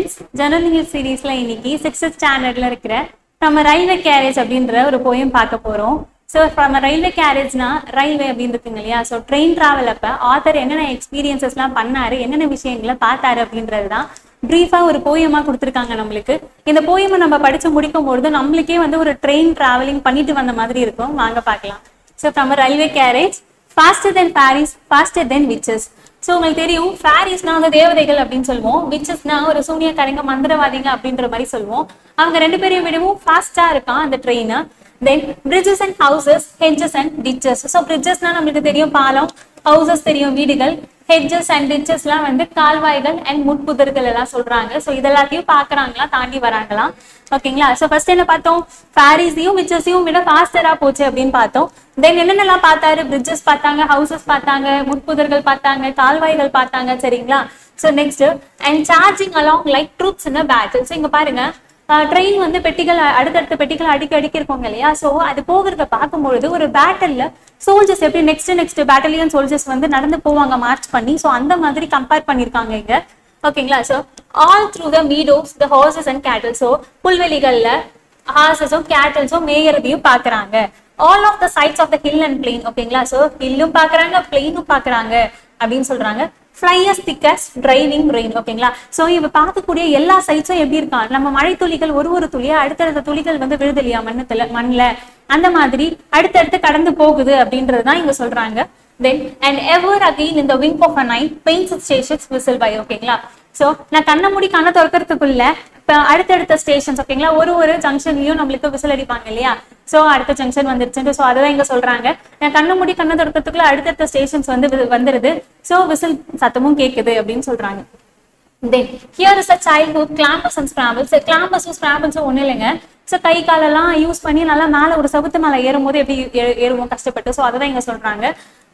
Students, general English சீரீஸ்ல இன்னைக்கு 6th ஸ்டாண்டர்ட்ல இருக்கிற நம்ம ரயில்வே கேரேஜ் அப்படின்ற ஒரு போயம் பார்க்க போறோம். ஸோ நம்ம ரயில்வே கேரேஜ்னா ரயில்வே அப்படின்னு இருக்குங்க இல்லையா. ஸோ ட்ரெயின் டிராவல் அப்ப ஆத்தர் என்னென்ன எக்ஸ்பீரியன்சஸ்லாம் பண்ணாரு, என்னென்ன விஷயங்களை பார்த்தாரு அப்படின்றது தான் பிரீஃபா ஒரு போயமா கொடுத்துருக்காங்க நம்மளுக்கு. இந்த போயமை நம்ம படிச்சு முடிக்கும் பொழுது நம்மளுக்கே வந்து ஒரு ட்ரெயின் டிராவலிங் பண்ணிட்டு வந்த மாதிரி இருக்கும். வாங்க பார்க்கலாம். ஸோ நம்ம railway carriage faster than Paris, faster than witches. So உங்களுக்கு தெரியும், ஃபேரிஸ்னா வந்து தேவதைகள் அப்படின்னு சொல்லுவோம், விச்சஸ்னா ஒரு சூனியக்காரங்க மந்திரவாதிங்க அப்படின்ற மாதிரி சொல்லுவோம். அவங்க ரெண்டு பேரையும் விடவும் ஃபாஸ்டா இருக்கான் அந்த train. Then bridges and houses, hedges and ditches. So பிரிட்ஜஸ்னா நம்மளுக்கு தெரியும் பாலம், ஹவுசஸ் தெரியும் வீடுகள், ஹெட்ஜஸ் அண்ட் டிச்சஸ்லாம் வந்து கால்வாய்கள் அண்ட் முட்புதர்கள் எல்லாம் சொல்றாங்க. ஸோ இதெல்லாத்தையும் பாக்குறாங்களா, தாண்டி வராங்களாம். ஓகேங்களா. ஸோ ஃபர்ஸ்ட் என்ன பார்த்தோம், ஃபேரிஸையும் விச்சஸையும் விட ஃபாஸ்டரா போச்சு அப்படின்னு பார்த்தோம். தென் என்னென்னலாம் பார்த்தாரு, பிரிட்ஜஸ் பார்த்தாங்க, ஹவுசஸ் பார்த்தாங்க, முட்புதர்கள் பார்த்தாங்க, கால்வாய்கள் பார்த்தாங்க. சரிங்களா. So next and charging along like troops in a battle. So இங்க பாருங்க, ட்ரெயின் வந்து பெட்டிகள் அடுத்தடுத்த பெட்டிகள் அடிக்க இருக்கோங்க இல்லையா. ஸோ அது போகிறத பார்க்கும்பொழுது ஒரு பேட்டல்ல சோல்ஜர்ஸ் எப்படி நெக்ஸ்ட் பேட்டலியன் சோல்ஜர்ஸ் வந்து நடந்து போவாங்க மார்ச் பண்ணி. ஸோ அந்த மாதிரி கம்பேர் பண்ணியிருக்காங்க இங்க. ஓகேங்களா. So all through the meadows the horses and cattle. So புல்வெளிகள்ல ஹார்சஸும் கேட்டல்ஸும் மேயறதையும் பாக்குறாங்க. All of the sides of the hill and plain. ஓகேங்களா. ஸோ ஹில்லும் பாக்குறாங்க, பிளெயினும் பாக்குறாங்க அப்படின்னு சொல்றாங்க. fly as thick as driving rain. ஓகேங்களா. சோ இவ பார்க்கக்கூடிய எல்லா சைட்ஸும் எப்படி இருக்கா, நம்ம மழை துளிகள் ஒரு துளியா அடுத்தடுத்த துளிகள் வந்து விழுது இல்லையா மண்ணுல, அந்த மாதிரி அடுத்தடுத்து கடந்து போகுது அப்படின்றதுதான் இங்க சொல்றாங்க. Then and ever again in the wink of a night paints its stations whistle by. ஓகேங்களா. சோ நான் கண்ணை மூடி கண்ணை திறக்கிறதுக்குள்ள இப்ப அடுத்தடுத்த ஸ்டேஷன்ஸ், ஓகேங்களா, ஒரு ஜங்ஷன்லயும் நம்மளுக்கு விசில் அடிப்பாங்க இல்லையா. சோ அடுத்த ஜங்ஷன் வந்துருச்சு. சோ அதுதான் இங்க சொல்றாங்க. நான் கண்ணை மூடி கண்ணை திறக்கிறதுக்குள்ள அடுத்தடுத்த ஸ்டேஷன்ஸ் வந்து வந்துருது. சோ விசில் சத்தமும் கேக்குது அப்படின்னு சொல்றாங்க. Then here is a child who clambers and scrambles. Clambers scrambles ஒண்ணு இல்லைங்க. ஸோ கை காலெல்லாம் யூஸ் பண்ணி நல்லா மேல ஒரு சவுத்து மேல ஏறும் போது எப்படி ஏறுவோம் கஷ்டப்பட்டு. ஸோ அதான் இங்க சொல்றாங்க.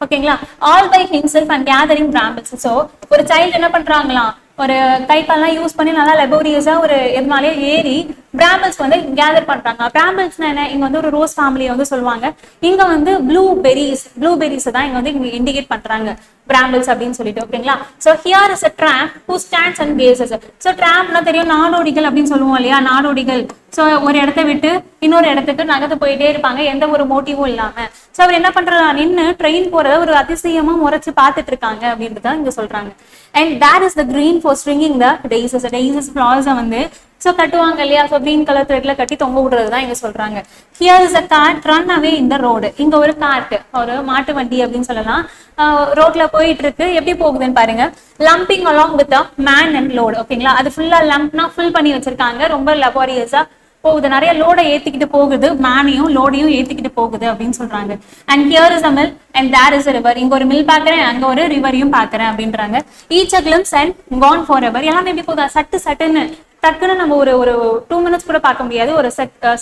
ஓகேங்களா. All by himself and gathering brambles. So ஒரு சைல்டு என்ன பண்றாங்களாம், ஒரு கை காலெல்லாம் யூஸ் பண்ணி நல்லா லெபோரியஸா ஒரு எதுனாலே ஏறி பிராம்பிள்ஸ் வந்து கேதர் பண்றாங்க. பிராம்பிள்ஸ்னா என்ன, இங்க வந்து ஒரு ரோஸ் ஃபேமிலியை வந்து சொல்லுவாங்க. இங்க வந்து ப்ளூபெரிஸ் தான் இங்க வந்து இங்க இண்டிகேட் பண்றாங்க பிராம்பிள்ஸ் அப்படின்னு சொல்லிட்டு. ஓகேங்களா. So here is a tramp who stands and gazes. So ட்ராம்ப்னா தெரியும், நாடோடிகள் அப்படின்னு சொல்லுவோம் இல்லையா, நாடோடிகள். சோ ஒரு இடத்த விட்டு இன்னொரு இடத்துக்கு நகர்ந்து போயிட்டே இருப்பாங்க எந்த ஒரு மோட்டிவும் இல்லாம. சோ அவர் என்ன பண்றாரு, நின்று ட்ரெயின் போறத ஒரு அதிசயமா முறைச்சு பார்த்துட்டு இருக்காங்க அப்படின்றத இங்க சொல்றாங்க. And that is the green for stringing the daisies flowers வந்து சோ கட்டுவாங்க இல்லையா. சோ கிரீன் கலர் த்ரெட்ல கட்டி தொங்க விடுறதுதான் இங்க சொல்றாங்க. Here is a cart run away in the road. இங்க ஒரு கார்ட், ஒரு மாட்டு வண்டி அப்படின்னு சொல்லலாம், ரோட்ல போயிட்டு இருக்கு. எப்படி போகுதுன்னு பாருங்க, லம்பிங் along with a man and load. ஓகேங்களா. அது ஃபுல்லா லம்ப்னா ஃபுல் பண்ணி வச்சிருக்காங்க, ரொம்ப லெபாரியஸா போகுது, நிறைய லோட ஏத்திக்கிட்டு போகுது, மேனையும் லோடையும் ஏத்திக்கிட்டு போகுது அப்படின்னு சொல்றாங்க. And here is a mill and there is a river. இங்க ஒரு மில் பாக்குறேன், அங்க ஒரு ரிவரையும் பாக்குறேன் அப்படின்றாங்க. Each a glimpse and gone forever. எல்லாமே எப்படி போகுதா, சட்டுன்னு டக்குன்னு நம்ம ஒரு 2 minutes கூட பார்க்க முடியாது, ஒரு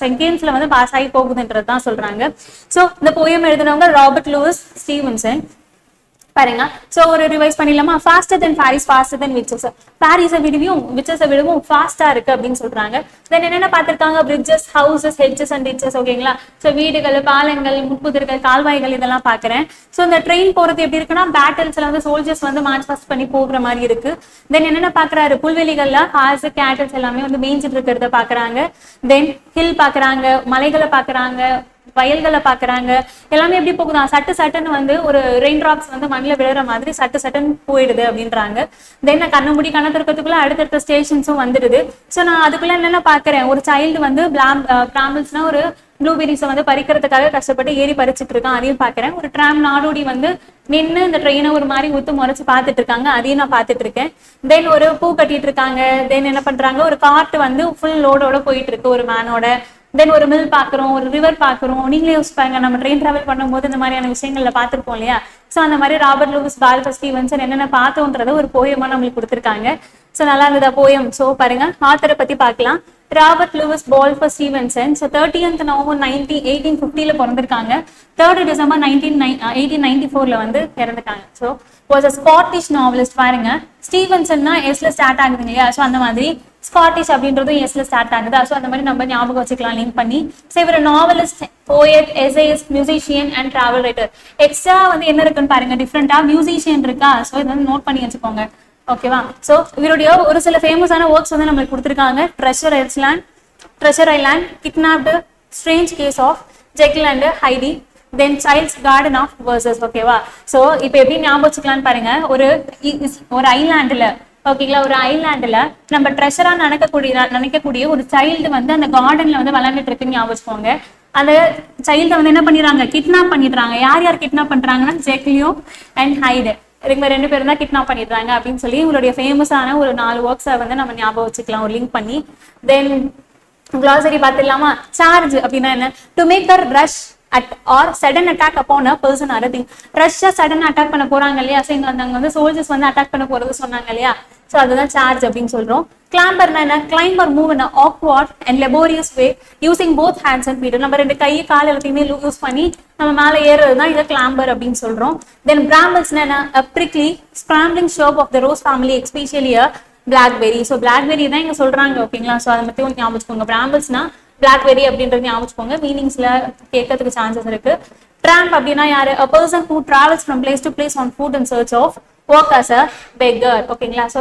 செகண்ட்ஸ்ல வந்து பாஸ் ஆகி போகுதுன்றது தான் சொல்றாங்க. சோ இந்த போயம் எழுதினவங்க ராபர்ட் லூயிஸ் ஸ்டீவன்சன். பாருங்க. சோ ஒரு ரிவைஸ் பண்ணிடலாமா. faster than Paris, faster than witches. பாரிஸை விடவும் விச்சஸை விடவும் ஃபாஸ்டா இருக்கு அப்படின்னு சொல்றாங்க. தென் என்னென்ன பார்த்திருக்காங்க, bridges, houses, hedges and ditches. ஓகேங்களா. சோ வீடுகள், பாலங்கள், முட்புதர்கள், கால்வாய்கள் இதெல்லாம் பாக்குறேன். சோ இந்த ட்ரெயின் போறது எப்படி இருக்குன்னா, பேட்டல்ஸ்ல வந்து சோல்ஜர்ஸ் வந்து மார்ச் பாஸ்ட் பண்ணி போகிற மாதிரி இருக்கு. தென் என்னென்ன பாக்குறாரு, புல்வெளிகள்ல ஹார்ஸ், கேட்டல்ஸ் எல்லாமே வந்து மேய்ஞ்சிட்டு இருக்கிறத பாக்குறாங்க. தென் ஹில் பாக்குறாங்க, மலைகளை பாக்குறாங்க, வயல்களை பாக்குறாங்க. எல்லாமே எப்படி போகுதா, சட்டுன்னு வந்து ஒரு ரெயின் டிராப்ஸ் வந்து மண்ணில் விழுற மாதிரி சட்டுன்னு போயிடுது அப்படின்றாங்க. தென் நான் கண்ண முடி கண்ண திறக்கிறதுக்குள்ள அடுத்தடுத்த ஸ்டேஷன்ஸும் வந்துடுது. ஸோ நான் அதுக்குள்ள என்னென்ன பாக்குறேன், ஒரு சைல்டு வந்து பிராம்பிள்ஸ்னா ஒரு ப்ளூபெரிஸை வந்து பறிக்கிறதுக்காக கஷ்டப்பட்டு ஏறி பறிச்சுட்டு இருக்கான், அதையும் பாக்குறேன். ஒரு ட்ராம் நாடோடி வந்து நின்று இந்த ட்ரெயினை ஒரு மாதிரி உத்து முறைச்சு பார்த்துட்டு இருக்காங்க, அதையும் நான் பார்த்துட்டு இருக்கேன். தென் ஒரு பூ கட்டிட்டு இருக்காங்க. தென் என்ன பண்றாங்க, ஒரு கார்ட் வந்து ஃபுல் லோடோட போயிட்டு இருக்கு ஒரு மேனோட. தென் ஒரு மில் பாக்குறோம், ஒரு ரிவர் பாக்குறோம். நீங்களே யோசிச்சு பாருங்க, நம்ம ட்ரெயின் டிராவல் பண்ணும்போது இந்த மாதிரியான விஷயங்கள்ல பாத்துருப்போம் இல்லையா. சோ அந்த மாதிரி ராபர்ட் லூயிஸ் ஸ்டீவன்சன் என்னென்ன பார்த்தோன்றத ஒரு போயமா நம்மளுக்கு கொடுத்துருக்காங்க. சோ நல்லா இருந்ததா போயம். சோ பாருங்க, ஆத்தரை பத்தி பார்க்கலாம். Robert Lewis Stevenson 30th November 1850 பிறந்திருக்காங்க. 3rd December 1894 வந்து இறந்துட்டாங்க. So was a Scottish novelist. பாருங்க, ஸ்டீவன்சன்னா எஸ்ல ஸ்டார்ட் ஆகுது இல்லையா. ஸோ அந்த மாதிரி ஸ்காட்டிஷ் அப்படின்றதும் எஸ்ல ஸ்டார்ட் ஆகுது. ஸோ அந்த மாதிரி நம்ம ஞாபகம் வச்சுக்கலாம் லிங்க் பண்ணி. ஸோ இவர் novelist, poet, essayist, musician and travel writer. Extra வந்து என்ன இருக்குன்னு பாருங்க, டிஃப்ரெண்டா மியூசிஷியன் இருக்கா. ஸோ இதை வந்து நோட் பண்ணி வச்சுக்கோங்க. ஓகேவா? ஸோ இவருடைய ஒரு சில ஃபேமஸான ஒர்க்ஸ் வந்து நம்மளுக்கு கொடுத்துருக்காங்க. Treasure Island, Kidnapped, Strange Case of Jekyll and Hyde, then Child's Garden of Verses. ஓகேவா? ஸோ இப்போ எப்படி ஞாபகம் வச்சுக்கலான்னு பாருங்க. ஒரு ஐலாண்டில், ஓகேங்களா, ஒரு ஐலாண்டில் நம்ம ட்ரெஷரா நினைக்கக்கூடிய ஒரு சைல்டு வந்து அந்த கார்டன்ல வந்து விளையாண்டுட்டு இருக்குன்னு ஞாபகம் வச்சுக்கோங்க. அந்த சைல்டை வந்து என்ன பண்ணிடுறாங்க, கிட்னாப் பண்ணிடுறாங்க. யார் கிட்னாப் பண்றாங்கன்னா ஜெக்லியோ அண்ட் ஹைடு, இதுக்கு 2 பேரும் தான் கிட்னாப் பண்ணிடுறாங்க அப்படின்னு சொல்லி உங்களுடைய ஃபேமஸான ஒரு 4 ஒர்க்ஸை வந்து நம்ம ஞாபகம் வச்சுக்கலாம் ஒரு லிங்க் பண்ணி. தென் glossary பார்த்துடலாமா? சார்ஜ் அப்படின்னா என்ன? To make the rush at or sudden attack upon a person or a thing. Russia sudden attack பண்ண போறாங்க இல்லையா? ஸோ இங்க வந்து சோல்ஜர்ஸ் வந்து அட்டாக் பண்ண போறது சொன்னாங்க இல்லையா? ஸோ அதுதான் சார்ஜ் அப்படின்னு சொல்றோம். கிளாம்பர்னா என்ன? Claim or move in an awkward and laborious way using both hands and feet. நம்ம 2 கை கால் எல்லாத்தையுமே யூஸ் பண்ணி நம்ம மேலே ஏறுறது தான் இதை கிளாம்பர் அப்படின்னு சொல்றோம். தென் பிராம்பிள்ஸ்னா என்ன? a prickly scrambling shrub of the rose family, especially a blackberry. So blackberry தான் இங்க சொல்றாங்க. ஓகேங்களா? ஸோ அதை பத்தி ஞாபகம் வச்சுக்கோங்க. பிராம்பிள்ஸ்னா பிளாக்பெரி அப்படின்றது ஞாபகம் வச்சுக்கோங்க. மீனிங்ஸ்ல கேட்கறதுக்கு சான்சஸ் இருக்கு. ட்ராம்ப் அப்படின்னா யாரு? a person who travels from place to place on foot in search of work as a beggar. ஓகேங்களா? ஸோ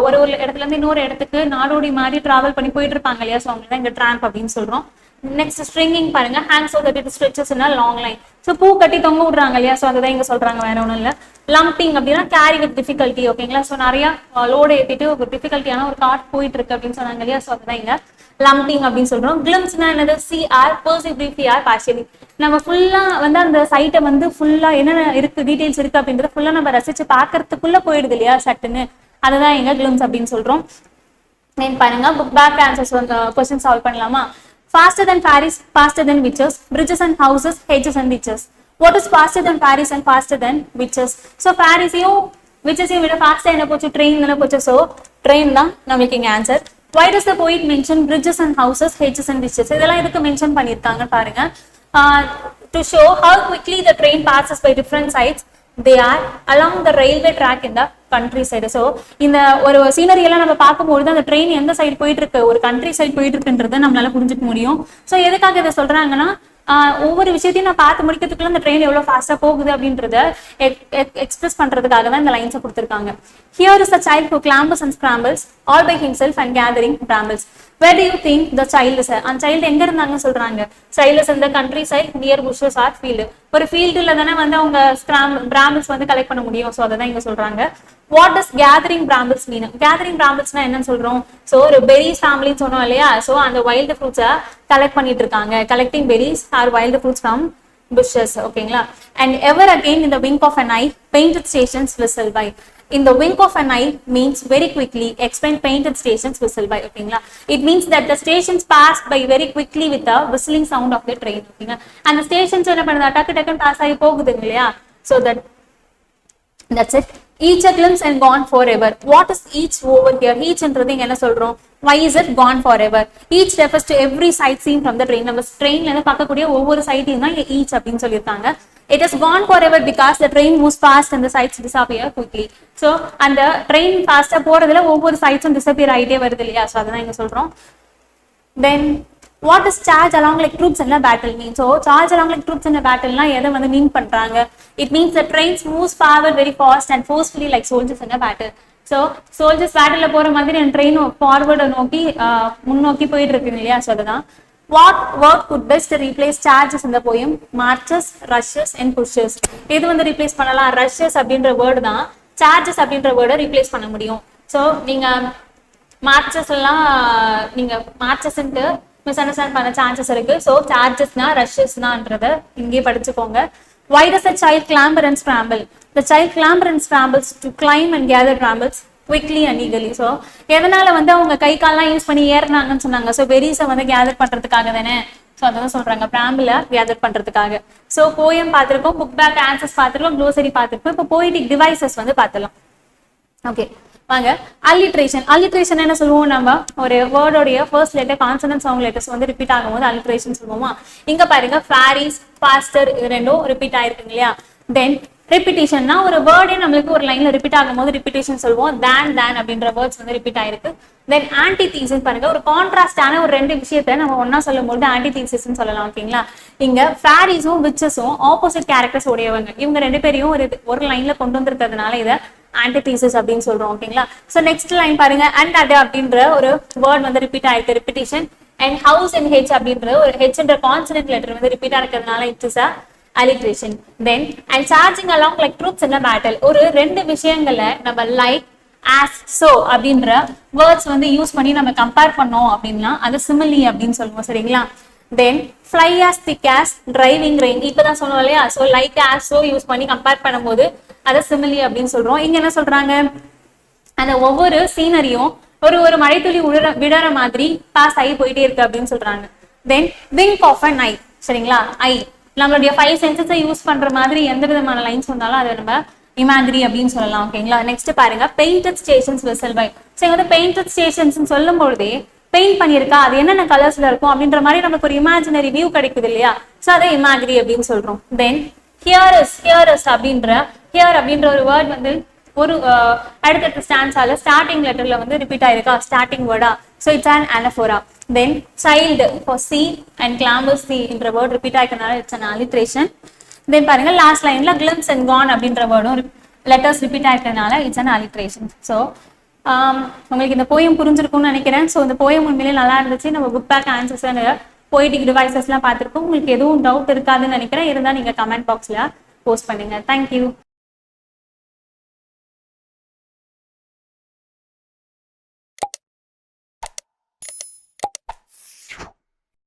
ஒரு இடத்துல இருந்து இன்னொரு இடத்துக்கு நாடோடி மாதிரி டிராவல் பண்ணி போயிட்டு இருப்பாங்க இல்லையா? ஸோ அவங்க தான் இங்க ட்ராம்ப் அப்படின்னு சொல்றோம். நெக்ஸ்ட் ஸ்ட்ரிங்கிங் பாருங்க. Hanks so that it stretches in a long line. So பூ கட்டி தொங்க விடுறாங்க இல்லையா? ஸோ அதுதான் இங்க சொல்றாங்க, வேற ஒன்றும் இல்லை. லம்பிங் அப்படின்னா கேரி வித் டிஃபிகல்ட்டி. ஓகேங்களா? ஸோ நிறைய லோடு ஏற்றிட்டு ஒரு டிஃபிகல்ட்டியான ஒரு கார்ட் போயிட்டு இருக்கு அப்படின்னு சொன்னாங்க இல்லையா? ஸோ அதுதான் இங்க லம்பிங் அப்படின்னு சொல்றோம். கிளிம்ஸ்னா என்னது? see or perceive briefly or partially. நம்ம ஃபுல்லா வந்து அந்த சைட்டை வந்து ஃபுல்லா என்னென்ன இருக்கு, டீடைல்ஸ் இருக்கு அப்படின்றத ஃபுல்லா நம்ம ரசிச்சு பாக்குறதுக்குள்ள போயிடுது இல்லையா சட்டுன்னு, அதுதான் எங்க கிளிம்ஸ் அப்படின்னு சொல்றோம். பாருங்க, புக் பேக் ஆன்சர்ஸ் வந்து கொஸ்டின் சால்வ் பண்ணலாமா? faster than Paris, faster than witches, bridges and houses, hedges and ditches. What is faster than Paris and faster than witches? So Parisையும் witchesையும் விட ஃபாஸ்டா என்ன போச்சு? ட்ரெயின் தானே போச்சு. ஸோ ட்ரெயின் தான் நம்மளுக்கு இங்க answer. Why does the poet mention bridges and houses, hedges and ditches? இதெல்லாம் எதுக்கு மென்ஷன் பண்ணிருக்காங்க பாருங்க. To show how quickly the train passes by different sides they are along the railway track in the countryside. So இந்த ஒரு scenery எல்லாம் நம்ம பார்க்கும்போது அந்த ட்ரெயின் எந்த சைடு போயிட்டு இருக்கு, ஒரு கண்ட்ரி சைடு போயிட்டு இருக்குன்றதை நம்மளால புரிஞ்சுக்க முடியும். ஸோ எதுக்காக இதை சொல்றாங்கன்னா, ஒவ்வொரு விஷயத்தையும் நான் பார்த்து முடிக்கிறதுக்குள்ள அந்த ட்ரெயின் எவ்வளவு ஃபாஸ்டா போகுது அப்படின்றத எக்ஸ்பிரஸ் பண்றதுக்காக தான் இந்த லைன்ஸை கொடுத்துருக்காங்க. Here is a child who clambers and scrambles all by himself and gathering brambles. Where do you think the child is? அந்த child எங்க இருந்தாங்கன்னு சொல்றாங்க. Child is in the countryside near bushes or field. ஒரு ஃபீல்டுல தானே வந்து அவங்க brambles வந்து கலெக்ட் பண்ண முடியும். ஸோ அதை தான் இங்க சொல்றாங்க. What does gathering brambles mean? Gathering bramblesனா என்னன்னு சொல்றோம்? ஸோ ஒரு berries ஃபேமிலின்னு சொன்னோம் இல்லையா? ஸோ அந்த வைல்டு ஃப்ரூட்ஸை கலெக்ட் பண்ணிட்டு இருக்காங்க. Collecting berries or wild fruits from bushes. ஓகேங்களா? And ever again in the wink of an eye, painted stations whistle by. In the wink of an eye means very quickly. Explain painted stations whistle by. ஓகேங்களா? It means that the stations pass by very quickly with the whistling sound of the train. ஓகேங்களா? அந்த stations என்ன பண்ணுது? டக்கு டக்குன்னு pass ஆகி போகுது இல்லையா? So that's it. Each a glimpse and gone forever. What is each over here? Each என்றது இங்க என்ன சொல்றோம்? Why is it gone forever? Each refers to every sight seen from the train. நம்ம ட்ரெயின்ல இருந்து பார்க்கக்கூடிய ஒவ்வொரு சைட்டையும் தான் each அப்படின்னு சொல்லியிருக்காங்க. It is gone forever because the train moves fast and the sights disappear quickly. So அந்த ட்ரெயின் ஃபாஸ்டா போறதுல ஒவ்வொரு சைட்ஸும் டிசப்பியர் ஆகிட்டே வருது இல்லையா? ஸோ அதான் இங்க சொல்றோம். Then what does charge along like troops in a battle mean? So charge along like troops in a battle னா எதை வந்து மீன் பண்றாங்க? It means the trains moves forward very fast and forcefully like soldiers in a battle. So soldiers battle போற மாதிரி அந்த train ஃபார்வர்டை நோக்கி முன்னோக்கி போயிட்டு இருக்கு இல்லையா? ஸோ அதுதான். What word could best replace charges in the poem? Marches, rushes and pushes. இது வந்து ரீப்ளேஸ் பண்ணலாம். rushes அப்படின்ற வேர்டு தான் charges அப்படின்ற வேர்டை ரீப்ளேஸ் பண்ண முடியும். ஸோ நீங்க மார்ச்சஸ் எல்லாம் நீங்க மார்ச்சஸ்ன்ட்டு மிஸ் அண்டர்ஸ்டாண்ட் பண்ண சான்சஸ் இருக்கு. ஸோ சார்ஜஸ்னா ரஷ்ஷஸ்னான்றத இங்கே படிச்சுக்கோங்க. Why does a child clamber and scramble? The child clamber and scrambles to climb and gather brambles quickly and eagerly. So எதனால வந்து அவங்க கை கால்லாம் யூஸ் பண்ணி ஏறினாங்கன்னு சொன்னாங்க. ஸோ பெரிஸை வந்து கேதர் பண்றதுக்காக தானே. ஸோ அதான் சொல்றாங்க, பிராம்பிள கேதர் பண்றதுக்காக. ஸோ போயம் பார்த்திருக்கோம், புக் பேக் ஆன்சர்ஸ் பார்த்திருக்கோம், க்ளோசரி பார்த்திருக்கோம். இப்போ போயிட்டிக் டிவைசஸ் வந்து பார்த்துலாம். ஓகே வாங்க. அல்லிட்ரேஷன். அல்லிட்ரேஷன் என்ன சொல்லுவோம்? நம்ம ஒரு வேர்டோடைய first letter consonant sound letters வந்து ரிப்பீட் ஆகும்போது அல்லிட்ரேஷன் சொல்லுவோமா? இங்க பாருங்க, ஃபாரிஸ், ஃபாஸ்டர் இது ரெண்டும் ரிப்பீட் ஆயிருக்கு இல்லையா? தென் ரிப்பீட்டேஷன்னா ஒரு வேர்டே நம்மளுக்கு ஒரு லைன்ல ரிப்பீட் ஆகும்போது ரிப்பீட்டேஷன் சொல்லுவோம். தேன் அப்படின்ற வேர்ட்ஸ் வந்து ரிப்பீட் ஆயிருக்கு. தென் ஆன்டிதீசிஸ் பாருங்க, ஒரு கான்ட்ராஸ்டான ஒரு 2 விஷயத்த நம்ம ஒன்னா சொல்லும் போது ஆன்டிதீசிஸ்ன்னு சொல்லலாம். ஓகேங்களா? இங்க ஃபாரிஸும் விச்சஸும் ஆப்போசிட் கேரக்டர்ஸ் உடையவங்க. இவங்க 2 பேரையும் ஒரு லைன்ல கொண்டு வந்திருக்கிறதுனால இதை ஆன்டிதீசிஸ் அப்படின்னு சொல்றோம். ஓகேங்களா? ஸோ நெக்ஸ்ட் லைன் பாருங்க, அண்ட் அது அப்படின்ற ஒரு வேர்ட் வந்து ரிப்பீட் ஆயிருக்கு, repetition. And house and H அப்படின்ற ஒரு ஹெச்ன்ற கான்சனன்ட் லெட்டர் வந்து ரிப்பீட்டா இருக்கிறதுனால it's is alliteration. Then and charging along like troops in a battle, ஒரு ரெண்டு விஷயங்களை நம்ம லைக் as so அப்படின்ற வேர்ட்ஸ் வந்து யூஸ் பண்ணி நம்ம கம்பேர் பண்ணோம் அப்படின்னா அது சிமிலி அப்படின்னு சொல்லுவோம். சரிங்களா? தென் fly as thick as driving rain, இப்பதான் சொன்னோம் இல்லையா? So like as so use பண்ணி கம்பேர் பண்ணும்போது அதை சிமிலி அப்படின்னு சொல்றோம். இங்க என்ன சொல்றாங்க, அந்த ஒவ்வொரு சீனரியும் ஒரு ஒரு மழைத்துளி விடுற மாதிரி பாஸ் ஆகி போயிட்டே இருக்கு அப்படின்னு சொல்றாங்க. தென் wink of an eye, சரிங்களா? ஐ நம்மளுடைய 5 சென்சஸை யூஸ் பண்ற மாதிரி எந்த விதமான லைன்ஸ் வந்தாலும் அதை நம்ம இமேஜினரி அப்படின்னு சொல்லலாம். ஓகேங்களா? நெக்ஸ்ட் பாருங்க, பெயிண்டட் ஸ்டேஷன்ஸ் வெசல் பை. சரி, வந்து பெயிண்டட் ஸ்டேஷன்ஸ் சொல்லும் பொழுதே பெயிண்ட் பண்ணியிருக்கா, அது என்னென்ன கலர்ஸ்ல இருக்கும் அப்படின்ற மாதிரி நமக்கு ஒரு இமேஜினரி வியூ கிடைக்குது இல்லையா? ஸோ அதை இமேஜினரி அப்படின்னு சொல்றோம். தென் ஹியரஸ் அப்படின்ற ஒரு வேர்ட் வந்து ஒரு அடுத்தடுத்த ஸ்டான்ஸால ஸ்டார்டிங் லெட்டர்ல வந்து ரிப்பீட் ஆயிருக்கா, ஸ்டார்டிங் வேர்டா. So it's an anaphora. Then child for C and clamber C என்ற வேர்ட் ரிப்பீட் ஆயிருக்கனால இட்ஸ் அன் alliteration. தென் பாருங்க லாஸ்ட் லைன்ல கிளிம்ஸ் அண்ட் கான் அப்படின்ற வேர்டும் லெட்டர்ஸ் ரிப்பீட் ஆயிருக்கனால இட்ஸ் அன் alliteration. ஸோ உங்களுக்கு இந்த போயம் புரிஞ்சிருக்கும்னு நினைக்கிறேன். ஸோ இந்த போயம் உண்மையிலே நல்லா இருந்துச்சு. நம்ம புக் பேக் ஆன்சர்ஸ் போயிட்டிக் டிவைசஸ்லாம் பார்த்துருக்கோம். உங்களுக்கு எதுவும் டவுட் இருக்காதுன்னு நினைக்கிறேன். இருந்தால் நீங்கள் கமெண்ட் பாக்ஸில் போஸ்ட் பண்ணுங்க. தேங்க்யூ.